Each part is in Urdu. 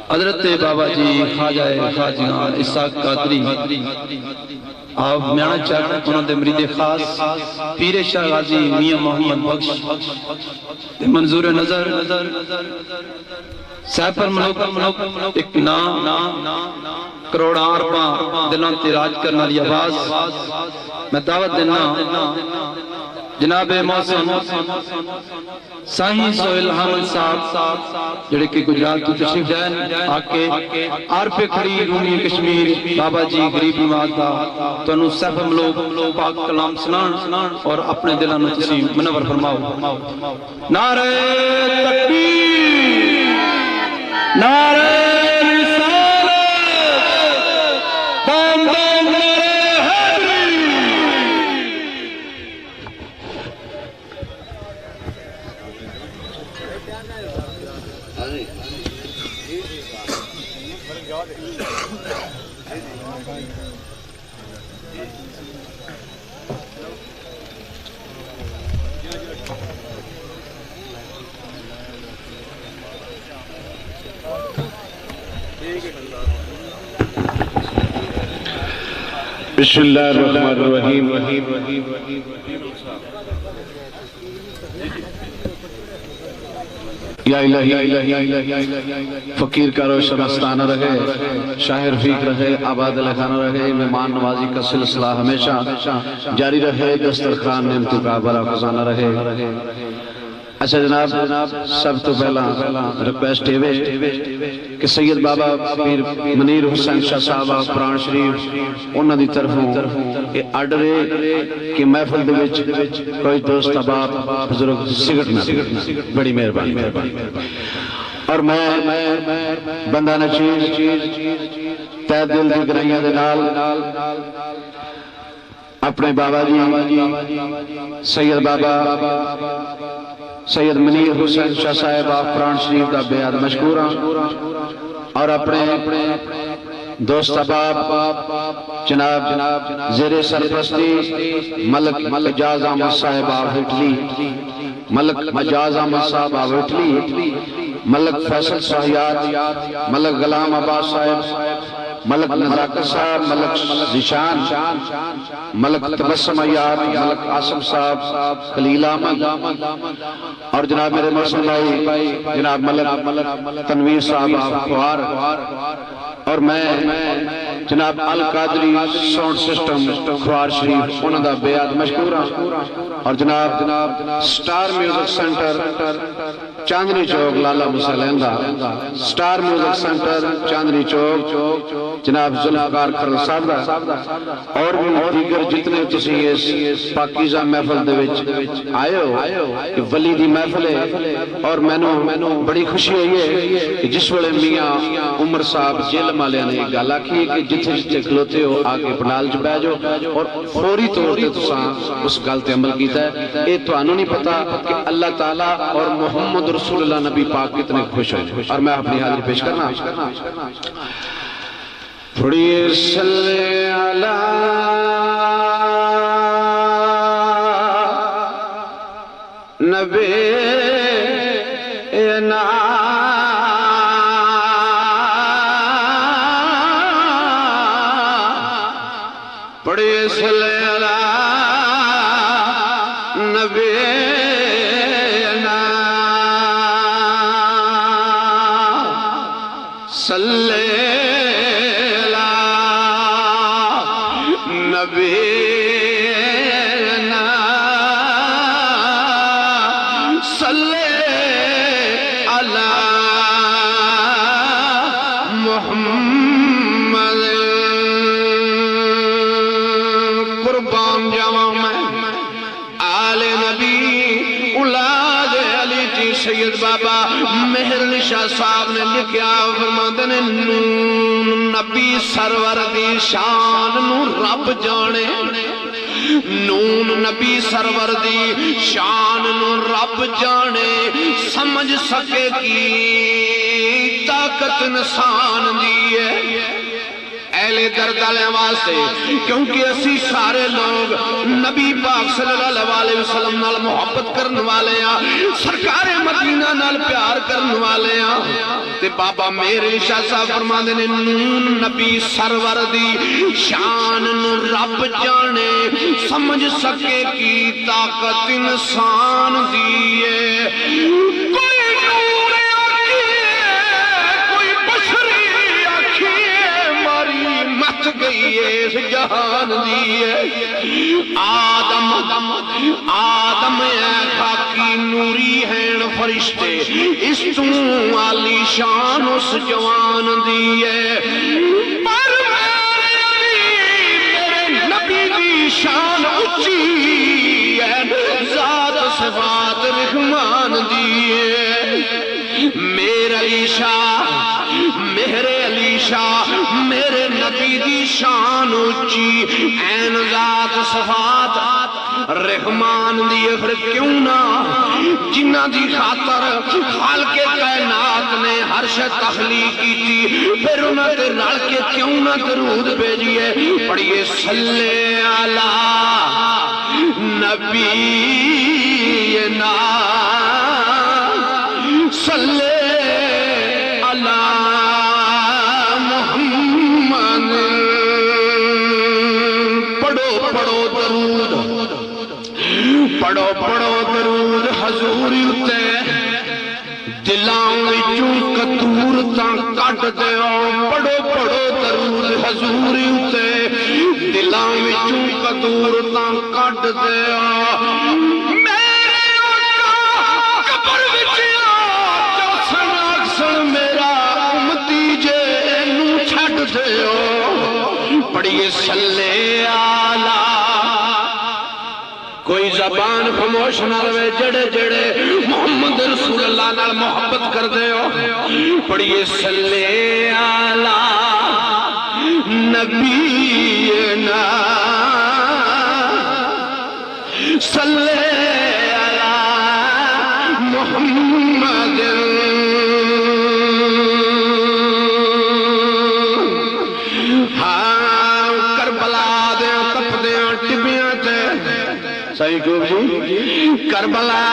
حضرت بابا جی خواجہ خواجیاں اسحاق قادری آپ میاں چک انہوں دے مرید خاص پیر شاہ غازی میاں محمد بخش منظور نظر سیپر ملوک ایک نام کروڑا ارباں دلوں تے راج کرنا لی آواز میں دعوت دینا جناب موسم سائیں سوہیل حامد صاحب جڑے کہ گجرات کی تشریف دین آکے عارف کھڑی رومی کشمیر بابا جی غریب نواز دا تو انہوں سیف ملوک پاک کلام سنان اور اپنے دلانو تسی منور فرماؤ نعرہ تکبیر نعرہ رسالت بام بام نعرہ حیدری بسم اللہ الرحمن الرحیم یا الہی فقیر کا روشن آستانہ رہے شاہ رفیق رہے آباد لکھانہ رہے مہمان نوازی کا سلسلہ ہمیشہ جاری رہے دسترخوان نعمتوں کا بڑا خزانہ رہے اچھا جناب سب تو پہلا ریکویسٹ ہے کہ سید بابا پیر منیر حسین شاہ صاحبہ قرآن شریف انہوں دی طرفوں کہ آرڈر ہے کہ محفل دے وچ کوئی دوست احباب بزرگ سگٹ نہ بڑی مہربانی اور میں بندہ نشین تہ دل دی گرائیاں دے نال اپنے بابا جی سید بابا سید منیر حسین شاہ صاحب قرآن شریف دا بیعت مشکورہ اور اپنے دوست احباب جناب زیر سرپرستی ملک مجاز احمد صاحب اٹلی ملک مجاز احمد صاحب اٹلی ملک فیصل صاحیات ملک غلام عباس صاحب ملک نزاکر صاحب ملک ذیشان ملک تبسم عیاد ملک عاصم صاحب خلیل احمد اور جناب میرے محسن بھائی جناب ملک تنویر صاحب خوار اور میں جناب القادری ساؤنڈ سسٹم خوار شریف انہوں دا بیعت مشکورہ اور جناب star music centre Chandni Chowk لالا مسلندہ star music centre Chandni Chowk جناب ذوالفقار کھرل صاحب اور بھی دیگر جتنے تسی اس پاکیزہ محفل دے وچ آئے ہو کہ ولی دی محفل ہے اور میں بڑی خوشی ہوئی ہے کہ جس وڑے میاں عمر صاحب جیل مالیاں نے گالا کی کہ جتنے کھلوتے ہو آگے پنال جو بیجو اور فوری طور تے تساں اس گالتے عمل کیتا ہے اے تو انہوں نہیں پتا کہ اللہ تعالیٰ اور محمد رسول اللہ نبی پاک کتنے خوش ہوئے اور میں اپنی حاضری پیش کرنا پڑھیے صلی علی نبینا پڑھیے صلی علی نبینا صلی نبینا صلی علی محمد قربان جاواں میں آل نبی اولاد علی جی سید بابا مہر شاہ صاحب نے لکھیا فرماتے ہیں نون نبی سرور دی شان نو رب جانے نون نبی سرور دی شان نو رب جانے سمجھ سکے کی طاقت انسان دی ہے اہل درد والے واسطے کیونکہ اسی سارے لوگ نبی پاک صلی اللہ علیہ وسلم نال محبت کرنے والے ہیں سرکار مدینہ نال پیار کرنے والے ہیں تے بابا میرے شاہ صاحب فرماندے نے نون نبی سرور دی شان نو رب جانے سمجھ سکے کی طاقت انسان دیئے کوئی نور آکھیے کوئی بشری آکھیے ماری مت گئی اس جہان دیئے آدم اے خاکی نوری ہیں فرشتے اس تو والی شان اس جوان دیئے پر میرے نبی دی شان اچھی ہے ذات صفات رحمان دیئے میرے علی شاہ میرے نبی دی شان اچھی این ذات صفات رحمان دیئے پھر کیوں نہ جنہ دی خاطر خالق کائنات نے ہر شے تخلیق کی تھی پھر انہوں تے رل کے کیوں نہ درود بھیجیے پڑھیے صلی علی نبینا صلی علی محمد پڑھو درود حضور اتے دلاؤں وچوں کتور تاں کٹ دیو پڑھو درود حضور اتے دلاؤں وچوں کتور تاں کٹ دیو میرے آقا قبر وچ چوسن اکسن میرا امتی جے نو چھڈ دیو پڑھیے صلی علی کوئی زبان خاموش نہ رہے جڑے جڑے محمد رسول اللہ نال محبت کر دے ہو پڑھیے صلی علی نبینا صلی علی محمد کربلا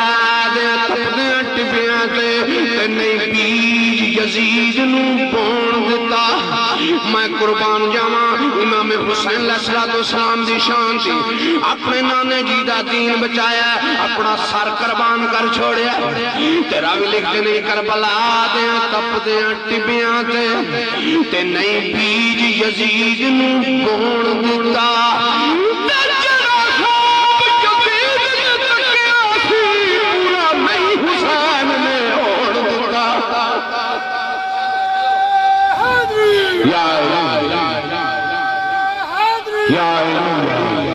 دے تپدے ٹبیاں تے نہیں بیج یزید نو بون دیتا میں قربان جاواں امام حسین علیہ السلام دی شان تھی اپنے نانے جی دا دین بچایا اپنا سر قربان کر چھوڑیا تیرا بھی لکھتے نہیں کربلا دے تپدے ٹبیاں تے نہیں بیج یزید نو بون دیتا یا